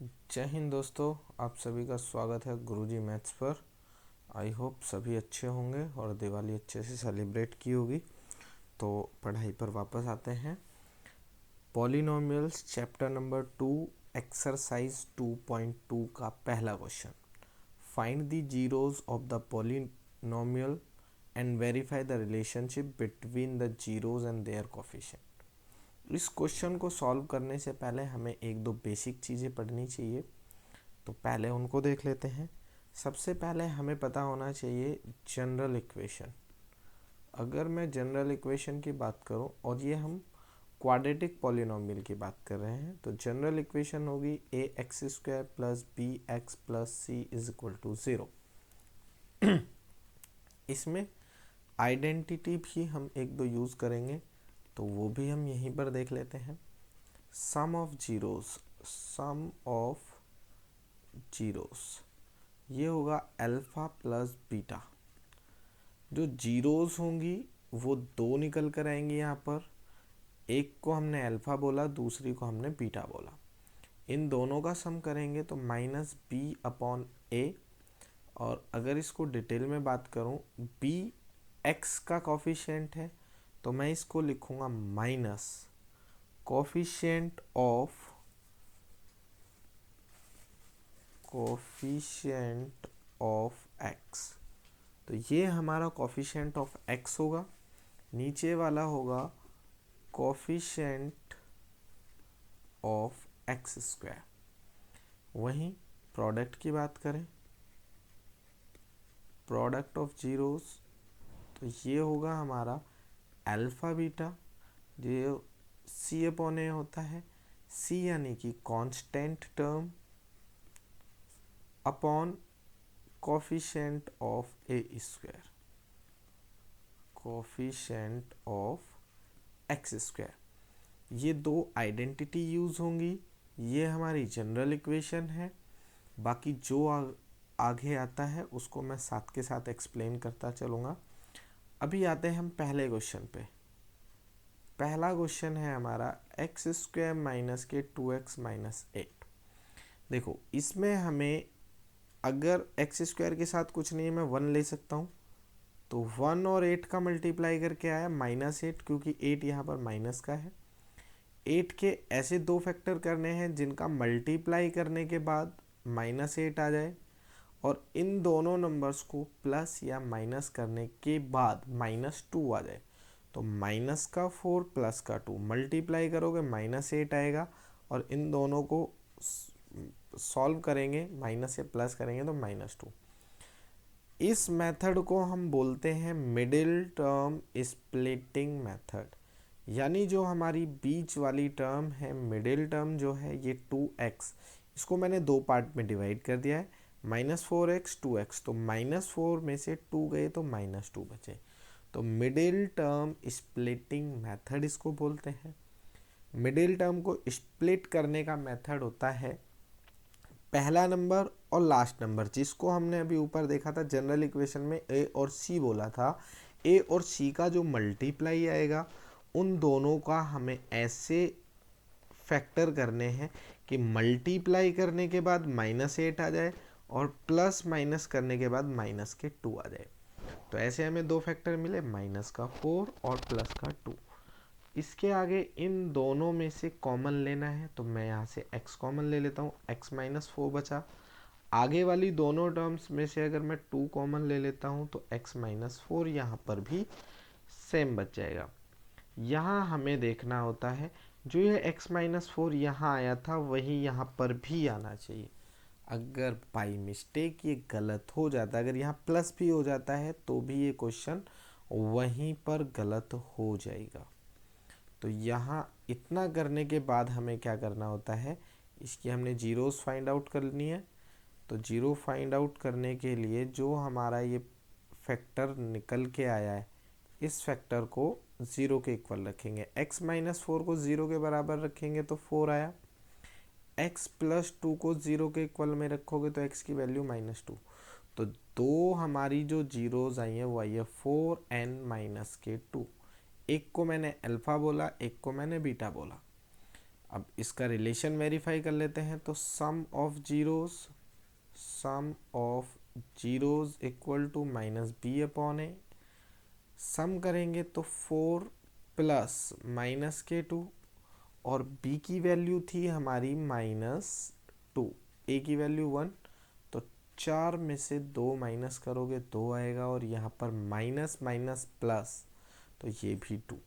जय हिंद दोस्तों, आप सभी का स्वागत है गुरुजी मैथ्स पर। आई होप सभी अच्छे होंगे और दिवाली अच्छे से सेलिब्रेट की होगी। तो पढ़ाई पर वापस आते हैं। पॉलिनोमियल्स चैप्टर नंबर 2 एक्सरसाइज 2.2 का पहला question. Find the zeroes of the polynomial and verify the relationship between the zeroes and their coefficient. इस क्वेश्चन को सॉल्व करने से पहले हमें एक दो बेसिक चीज़ें पढ़नी चाहिए, तो पहले उनको देख लेते हैं। सबसे पहले हमें पता होना चाहिए जनरल इक्वेशन। अगर मैं जनरल इक्वेशन की बात करूं और ये हम क्वाड्रेटिक पॉलिनोमियल की बात कर रहे हैं, तो जनरल इक्वेशन होगी A x square plus B x plus C is equal to 0। इसमें आइडेंटिटी भी हम एक दो यूज़ करेंगे, तो वो भी हम यहीं पर देख लेते हैं। सम ऑफ जीरोस ये होगा अल्फ़ा प्लस बीटा। जो जीरोस होंगी वो दो निकल कर आएंगी यहाँ पर। एक को हमने अल्फ़ा बोला, दूसरी को हमने बीटा बोला। इन दोनों का सम करेंगे तो माइनस बी अपॉन ए। और अगर इसको डिटेल में बात करूँ, बी एक्स का कॉफिशिएंट है, तो मैं इसको लिखूँगा माइनस कोफिशिएंट ऑफ एक्स। तो ये हमारा कोफिशिएंट ऑफ एक्स होगा। नीचे वाला होगा कोफिशिएंट ऑफ एक्स स्क्वायर। वहीं प्रोडक्ट की बात करें, प्रोडक्ट ऑफ जीरोस, तो ये होगा हमारा अल्फ़ा बीटा, जो सी अपॉन ए होता है। सी यानी कि constant term upon coefficient of A square, coefficient of x square. ये दो आइडेंटिटी यूज़ होंगी। ये हमारी जनरल इक्वेशन है। बाकी जो आगे आता है उसको मैं साथ के साथ एक्सप्लेन करता चलूँगा। अभी आते हैं हम पहले क्वेश्चन पे। पहला क्वेश्चन है हमारा एक्स स्क्वायर माइनस के 2x माइनस 8। देखो, इसमें हमें अगर एक्स स्क्वायर के साथ कुछ नहीं है, मैं 1 ले सकता हूँ। तो 1 और 8 का मल्टीप्लाई करके आया -8, क्योंकि 8 यहाँ पर माइनस का है। 8 के ऐसे दो फैक्टर करने हैं जिनका मल्टीप्लाई करने के बाद -8 आ जाए, और इन दोनों नंबर्स को प्लस या माइनस करने के बाद -2 आ जाए। तो माइनस का 4 प्लस का 2 मल्टीप्लाई करोगे -8 आएगा, और इन दोनों को सॉल्व करेंगे, माइनस से प्लस करेंगे तो -2। इस मेथड को हम बोलते हैं मिडिल टर्म स्प्लिटिंग मेथड। यानी जो हमारी बीच वाली टर्म है, मिडिल टर्म जो है, ये 2x, इसको मैंने दो पार्ट में डिवाइड कर दिया है, -4x 2x। तो -4 में से 2 गए तो -2 बचे। तो मिडिल टर्म स्प्लिटिंग मेथड इसको बोलते हैं। मिडिल टर्म को स्प्लिट करने का मेथड होता है पहला नंबर और लास्ट नंबर, जिसको हमने अभी ऊपर देखा था जनरल इक्वेशन में ए और सी बोला था। ए और सी का जो मल्टीप्लाई आएगा, उन दोनों का हमें ऐसे फैक्टर करने हैं कि मल्टीप्लाई करने के बाद -8 आ जाए और प्लस माइनस करने के बाद -2 आ जाए। तो ऐसे हमें दो फैक्टर मिले, -4 और +2। इसके आगे इन दोनों में से कॉमन लेना है, तो मैं यहाँ से x कॉमन ले लेता हूँ, x -4 बचा। आगे वाली दोनों टर्म्स में से अगर मैं 2 कॉमन ले लेता हूँ तो x -4 यहाँ पर भी सेम बच जाएगा। यहाँ हमें देखना होता है जो ये x -4 यहाँ आया था वही यहाँ पर भी आना चाहिए। अगर बाई मिस्टेक ये गलत हो जाता है, अगर यहाँ प्लस भी हो जाता है, तो भी ये क्वेश्चन वहीं पर गलत हो जाएगा। तो यहाँ इतना करने के बाद हमें क्या करना होता है, इसकी हमने जीरोस फाइंड आउट करनी है। तो जीरो फाइंड आउट करने के लिए जो हमारा ये फैक्टर निकल के आया है, इस फैक्टर को 0 के इक्वल रखेंगे। x -4 को 0 के बराबर रखेंगे तो 4 आया। x +2 को 0 के इक्वल में रखोगे तो x की वैल्यू -2। तो दो हमारी जो जीरोज आई है वो आई है 4n - 2। एक को मैंने अल्फ़ा बोला, एक को मैंने बीटा बोला। अब इसका रिलेशन वेरीफाई कर लेते हैं, तो sum of zeros equal to minus B upon A. Sum करेंगे तो 4 प्लस माइनस के 2, और b की वैल्यू थी हमारी -2, a की वैल्यू 1, तो 4 में से 2 माइनस करोगे 2 आएगा, और यहाँ पर माइनस माइनस प्लस, तो ये भी 2।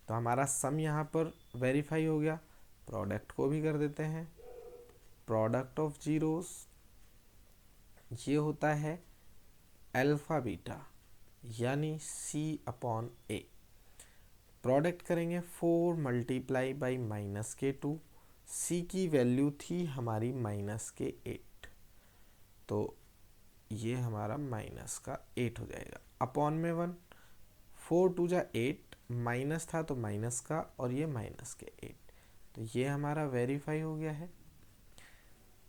तो हमारा सम यहाँ पर वेरीफाई हो गया। प्रोडक्ट को भी कर देते हैं। प्रोडक्ट ऑफ जीरोस ये होता है अल्फा बीटा, यानी c अपॉन a। प्रोडक्ट करेंगे 4 मल्टीप्लाई बाई -2, c की वैल्यू थी हमारी -8, तो ये हमारा -8 हो जाएगा, अपॉन में 1, 4 2 जा 8, माइनस था तो माइनस का, और ये -8, तो ये हमारा वेरीफाई हो गया है।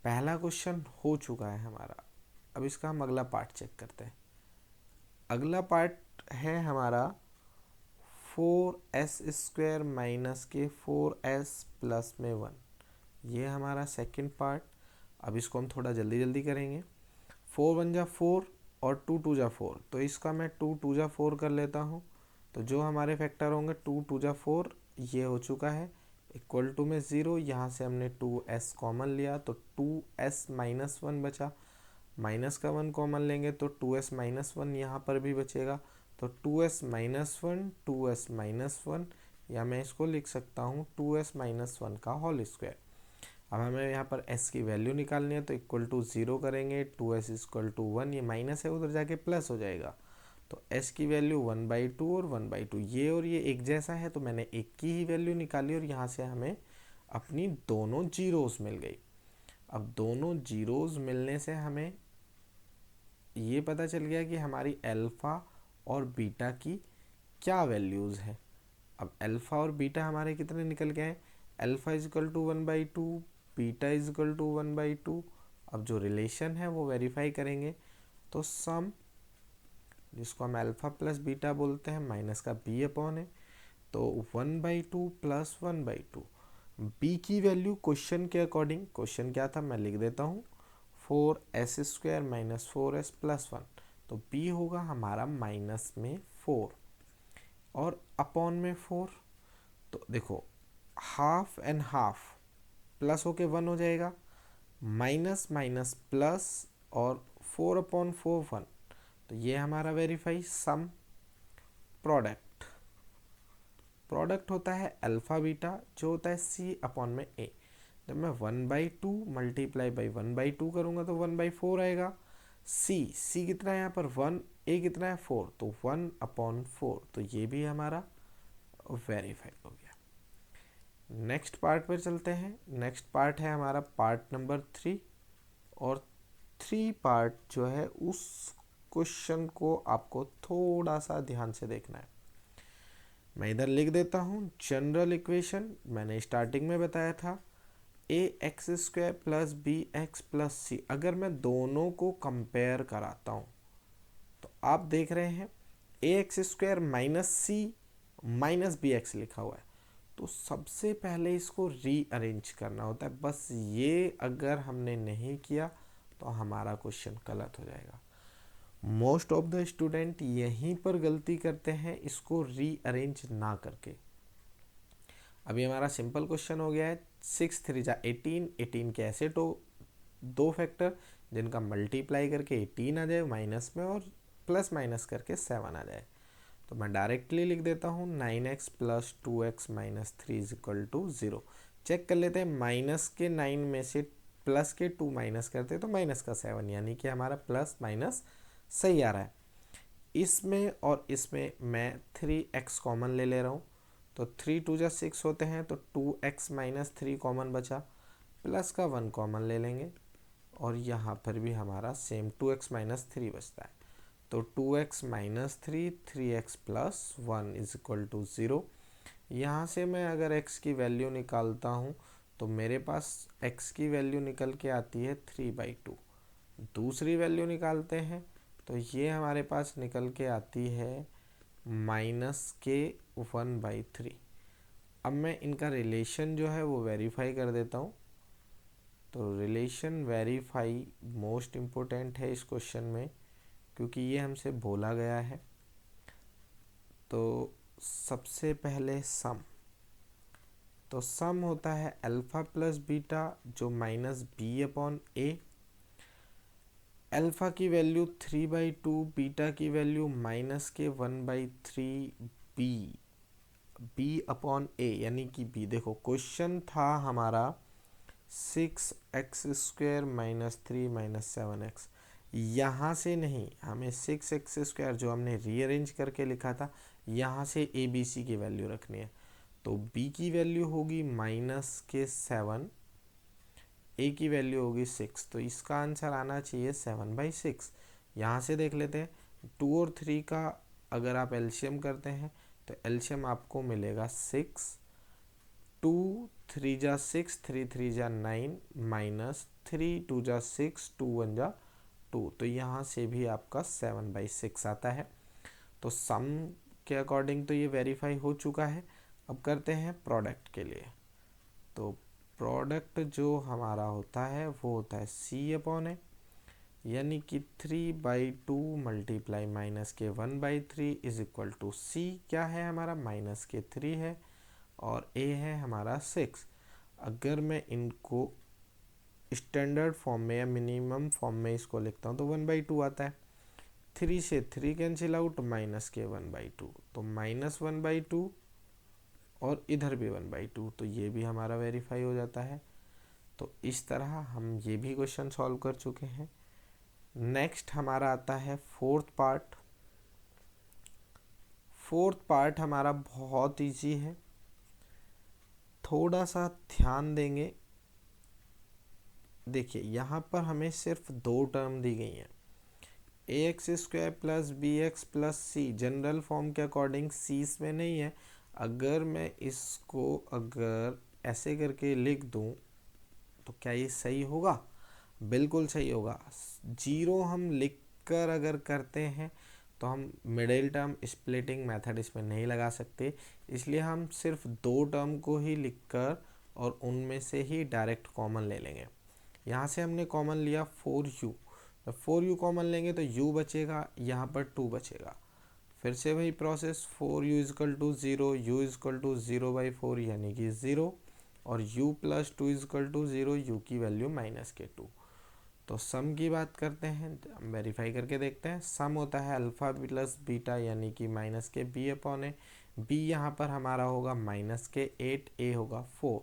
पहला क्वेश्चन हो चुका है हमारा। अब इसका हम अगला पार्ट चेक करते हैं। अगला पार्ट है हमारा 4s² माइनस के 4s प्लस में 1, ये हमारा सेकंड पार्ट। अब इसको हम थोड़ा जल्दी जल्दी करेंगे। 4 1 जा 4 और 2 2 जा 4, तो इसका मैं 2 2 जा 4 कर लेता हूँ। तो जो हमारे फैक्टर होंगे 2 2 जा 4, ये हो चुका है, इक्वल टू में 0। यहाँ से हमने 2s कॉमन लिया, तो 2s माइनस 1 बचा। माइनस का 1 कॉमन लेंगे तो 2s माइनस 1 यहाँ पर भी बचेगा, तो 2s माइनस 1, 2s माइनस 1, या मैं इसको लिख सकता हूँ 2s माइनस 1 का होल स्क्वायर। अब हमें यहाँ पर s की वैल्यू निकालनी है, तो इक्वल टू 0 करेंगे, 2s इक्वल टू 1, ये माइनस है उधर जाके प्लस हो जाएगा, तो s की वैल्यू 1/2 और 1/2, ये और ये एक जैसा है, तो मैंने एक की ही वैल्यू निकाली, और यहाँ से हमें अपनी दोनों जीरोस मिल गई। अब दोनों जीरोस मिलने से हमें ये पता चल गया कि हमारी अल्फ़ा और बीटा की क्या वैल्यूज़ है। अब अल्फ़ा और बीटा हमारे कितने निकल गए हैं, alpha is equal to 1/2, beta is equal to 1/2। अब जो रिलेशन है वो वेरीफाई करेंगे, तो सम, जिसको हम अल्फ़ा प्लस बीटा बोलते हैं, माइनस का बी अपॉन है, तो 1/2 प्लस 1/2। बी की वैल्यू क्वेश्चन के अकॉर्डिंग, क्वेश्चन क्या था मैं लिख देता हूँ, 4s² माइनस 4s प्लस 1, तो b होगा हमारा माइनस में 4 और अपॉन में 4। तो देखो हाफ एंड हाफ प्लस होके 1 हो जाएगा, माइनस माइनस प्लस, और 4/4 1, तो ये हमारा वेरीफाई। सम प्रोडक्ट होता है अल्फ़ा बीटा, जो होता है c अपॉन में a। जब मैं 1/2 मल्टीप्लाई बाई 1/2 करूँगा तो 1/4 आएगा। c कितना है यहाँ पर 1, a कितना है 4, तो 1/4, तो ये भी हमारा वेरीफाई हो गया। नेक्स्ट पार्ट पर चलते हैं। नेक्स्ट पार्ट है हमारा पार्ट नंबर 3, और 3 पार्ट जो है उस क्वेश्चन को आपको थोड़ा सा ध्यान से देखना है। मैं इधर लिख देता हूँ जनरल इक्वेशन, मैंने स्टार्टिंग में बताया था ax² प्लस bx प्लस सी। अगर मैं दोनों को कंपेयर कराता हूँ तो आप देख रहे हैं ax² माइनस सी माइनस bx लिखा हुआ है, तो सबसे पहले इसको रीअरेंज करना होता है। बस ये अगर हमने नहीं किया तो हमारा क्वेश्चन गलत हो जाएगा। मोस्ट ऑफ द स्टूडेंट यहीं पर गलती करते हैं, इसको रीअरेंज ना करके। अभी हमारा सिंपल क्वेश्चन हो गया है 6 3 जा 18, 18 के ऐसे तो दो फैक्टर जिनका मल्टीप्लाई करके 18 आ जाए माइनस में, और प्लस माइनस करके 7 आ जाए। तो मैं डायरेक्टली लिख देता हूँ 9x plus 2x minus 3 is equal to 0। Check कर लेते हैं, माइनस के 9 में से प्लस के 2 माइनस करते तो माइनस का 7, यानी कि हमारा प्लस माइनस सही आ रहा है। इसमें और इसमें मैं 3x कॉमन ले रहा हूँ, तो 3 2 जा 6 होते हैं, तो 2x माइनस 3 कॉमन बचा, प्लस का 1 कॉमन ले लेंगे, और यहाँ पर भी हमारा सेम 2x माइनस 3 बचता है, तो 2x minus 3, 3x plus 1 is equal to 0। यहाँ से मैं अगर x की वैल्यू निकालता हूँ तो मेरे पास x की वैल्यू निकल के आती है 3/2। दूसरी वैल्यू निकालते हैं तो ये हमारे पास निकल के आती है -1/3। अब मैं इनका रिलेशन जो है वो वेरीफाई कर देता हूँ। तो रिलेशन वेरीफाई मोस्ट इम्पोर्टेंट है इस क्वेश्चन में, क्योंकि ये हमसे बोला गया है। तो सबसे पहले सम, तो सम होता है अल्फ़ा प्लस बीटा जो माइनस बी अपॉन ए। अल्फ़ा की वैल्यू 3/2, बीटा की वैल्यू माइनस के 1/3 बी अपॉन ए, यानी कि बी। देखो क्वेश्चन था हमारा 6x² माइनस 3 माइनस 7x। यहाँ से नहीं, हमें 6x² जो हमने रीअरेंज करके लिखा था, यहाँ से ए बी सी की वैल्यू रखनी है। तो b की वैल्यू होगी माइनस के 7, a की वैल्यू होगी 6, तो इसका आंसर आना चाहिए 7/6। यहाँ से देख लेते हैं 2 और 3 का अगर आप एलसीएम करते हैं तो एलसीएम आपको मिलेगा 6, 2 3 जा 6, 3 3 जा 9 माइनस 3 2 जा 6, 2 1 जा 2, तो यहाँ से भी आपका 7/6 आता है। तो सम के अकॉर्डिंग तो ये वेरीफाई हो चुका है। अब करते हैं प्रोडक्ट के लिए। तो प्रोडक्ट जो हमारा होता है वो होता है सी अपॉन ए, यानी कि 3/2 मल्टीप्लाई माइनस के 1/3 इज इक्वल टू सी क्या है हमारा, माइनस के 3 है और ए है हमारा 6। अगर मैं इनको स्टैंडर्ड फॉर्म में या मिनिमम फॉर्म में इसको लिखता हूँ तो 1/2 आता है। 3 से 3 कैंसिल आउट, माइनस के 1/2, तो माइनस 1/2 और इधर भी 1/2, तो ये भी हमारा वेरीफाई हो जाता है। तो इस तरह हम ये भी क्वेश्चन सॉल्व कर चुके हैं। नेक्स्ट हमारा आता है फोर्थ पार्ट। फोर्थ पार्ट हमारा बहुत इजी है, थोड़ा सा ध्यान देंगे। देखिए यहाँ पर हमें सिर्फ 2 टर्म दी गई हैं, ax² प्लस bx प्लस सी। जनरल फॉर्म के अकॉर्डिंग सी इसमें नहीं है। अगर मैं इसको अगर ऐसे करके लिख दूं तो क्या ये सही होगा? बिल्कुल सही होगा। 0 हम लिख कर अगर करते हैं तो हम मिडिल टर्म स्प्लिटिंग मेथड इसमें नहीं लगा सकते, इसलिए हम सिर्फ 2 टर्म को ही लिखकर और उनमें से ही डायरेक्ट कॉमन ले लेंगे। यहाँ से हमने कॉमन लिया 4u, तो 4u कॉमन लेंगे तो u बचेगा, यहाँ पर 2 बचेगा। फिर से वही process, 4u is equal to 0, u is equal to 0/4 यानी कि 0, और u plus 2 is equal to 0, u की वैल्यू माइनस के 2। तो सम की बात करते हैं, हम वेरीफाई करके देखते हैं। सम होता है अल्फ़ा प्लस बीटा यानी कि माइनस के b अपॉन ए। b यहाँ पर हमारा होगा माइनस के 8, a होगा 4,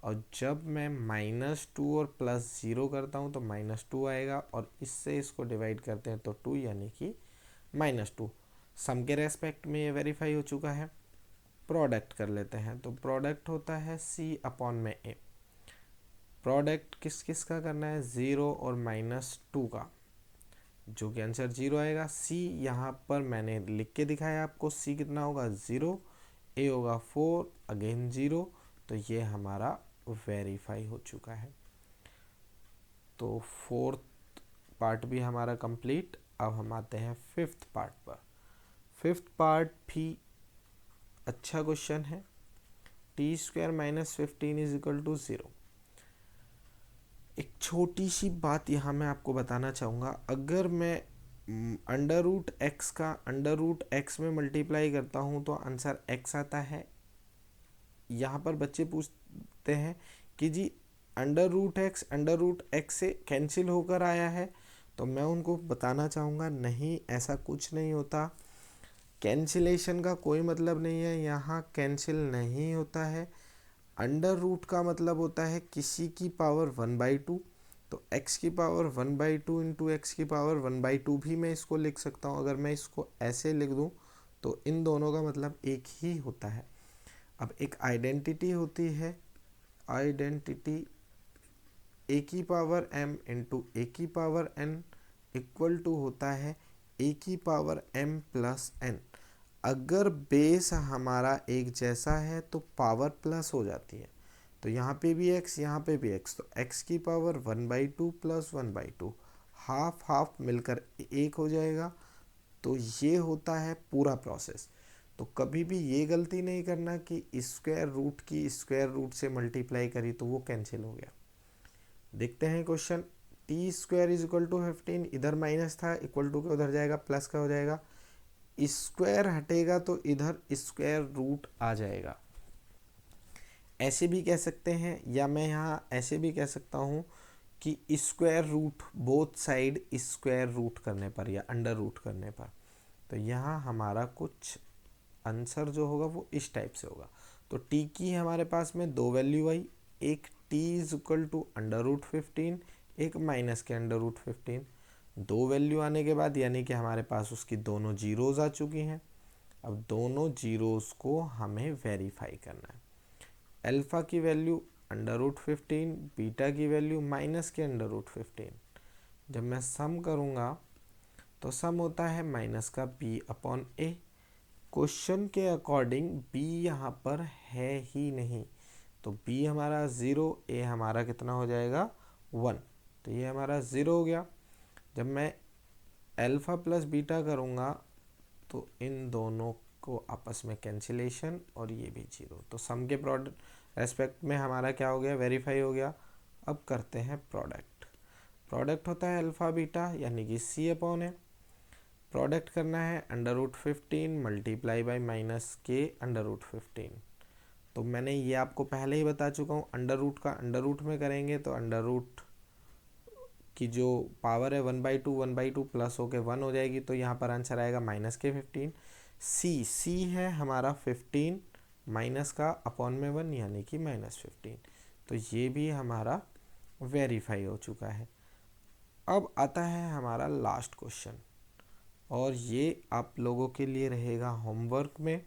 और जब मैं -2 और +0 करता हूँ तो -2 आएगा, और इससे इसको डिवाइड करते हैं तो 2 यानी कि -2। सम के रेस्पेक्ट में ये वेरीफाई हो चुका है। प्रोडक्ट कर लेते हैं, तो प्रोडक्ट होता है c अपॉन में a। प्रोडक्ट किस किस का करना है, 0 और -2 का, जो कि आंसर 0 आएगा। c यहाँ पर मैंने लिख के दिखाया आपको, c कितना होगा 0, a होगा 4, अगेन 0, तो ये हमारा वेरीफाई हो चुका है। तो फोर्थ पार्ट भी हमारा कंप्लीट। अब हम आते हैं फिफ्थ पार्ट पर। फिफ्थ पार्ट भी अच्छा क्वेश्चन है। t² minus 15 is equal to 0। एक छोटी सी बात यहाँ मैं आपको बताना चाहूँगा, अगर मैं अंडर रूट एक्स का अंडर रूट एक्स में मल्टीप्लाई करता हूँ तो आंसर x आता है। यहाँ पर बच्चे पूछते हैं कि जी अंडर रूट एक्स से कैंसिल होकर आया है, तो मैं उनको बताना चाहूँगा नहीं, ऐसा कुछ नहीं होता। कैंसिलेशन का कोई मतलब नहीं है, यहाँ कैंसिल नहीं होता है। अंडर रूट का मतलब होता है किसी की पावर 1/2, तो x की पावर 1/2 इंटू एक्स की पावर 1/2 भी मैं इसको लिख सकता हूँ। अगर मैं इसको ऐसे लिख दूँ तो इन दोनों का मतलब एक ही होता है। अब एक आइडेंटिटी होती है, आइडेंटिटी a की पावर m इंटू a की पावर n इक्वल टू होता है a की पावर m प्लस n। अगर बेस हमारा एक जैसा है तो पावर प्लस हो जाती है, तो यहाँ पे भी x यहाँ पे भी x, तो x की पावर 1/2 प्लस 1/2, हाफ हाफ मिलकर एक हो जाएगा। तो ये होता है पूरा प्रोसेस। तो कभी भी ये गलती नहीं करना कि स्क्वायर रूट की स्क्वायर रूट से मल्टीप्लाई करी तो वो कैंसिल हो गया। देखते हैं question. T square is equal to 15, इधर माइनस था, इक्वल टू के उधर जाएगा, प्लस का हो जाएगा, स्क्वायर हटेगा तो इधर स्क्वायर रूट आ जाएगा। ऐसे भी कह सकते हैं, या मैं यहाँ ऐसे भी कह सकता हूँ कि square root both side square root करने पर या अंडर रूट करने पर, तो यहाँ हमारा कुछ आंसर जो होगा वो इस टाइप से होगा। तो टी की हमारे पास में दो वैल्यू आई, एक T is equal to under root 15, एक माइनस के अंडर रूट 15। दो वैल्यू आने के बाद यानी कि हमारे पास उसकी दोनों जीरोज़ आ चुकी हैं। अब दोनों जीरोज़ को हमें वेरीफाई करना है। अल्फ़ा की वैल्यू अंडर रूट 15, बीटा की वैल्यू माइनस के अंडर रूट 15। जब मैं सम करूँगा तो सम होता है माइनस का b अपॉन ए। क्वेश्चन के अकॉर्डिंग b यहाँ पर है ही नहीं, तो b हमारा 0, a हमारा कितना हो जाएगा 1, तो ये हमारा 0 हो गया। जब मैं अल्फ़ा प्लस बीटा करूँगा तो इन दोनों को आपस में कैंसिलेशन और ये भी 0, तो सम के प्रोडक्ट रेस्पेक्ट में हमारा क्या हो गया, वेरीफाई हो गया। अब करते हैं प्रोडक्ट। प्रोडक्ट होता है अल्फ़ा बीटा यानी कि c अपॉन ए। प्रोडक्ट करना है under root 15 multiply by minus के अंडर रूट 15। तो मैंने ये आपको पहले ही बता चुका हूँ, अंडर रूट का अंडर रूट में करेंगे तो अंडर रूट की जो पावर है 1/2 प्लस होके 1 हो जाएगी, तो यहाँ पर आंसर आएगा माइनस के 15। सी है हमारा 15 माइनस का अपॉन में 1 यानी कि -15, तो ये भी हमारा वेरीफाई हो चुका है। अब आता है हमारा लास्ट क्वेश्चन, और ये आप लोगों के लिए रहेगा होमवर्क में।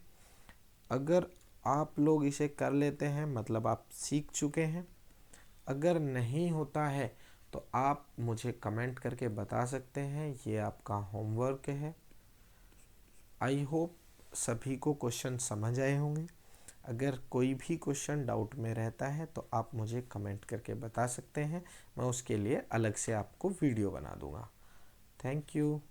अगर आप लोग इसे कर लेते हैं मतलब आप सीख चुके हैं, अगर नहीं होता है तो आप मुझे कमेंट करके बता सकते हैं, ये आपका होमवर्क है। आई होप सभी को क्वेश्चन समझ आए होंगे। अगर कोई भी क्वेश्चन डाउट में रहता है तो आप मुझे कमेंट करके बता सकते हैं, मैं उसके लिए अलग से आपको वीडियो बना दूंगा। Thank you.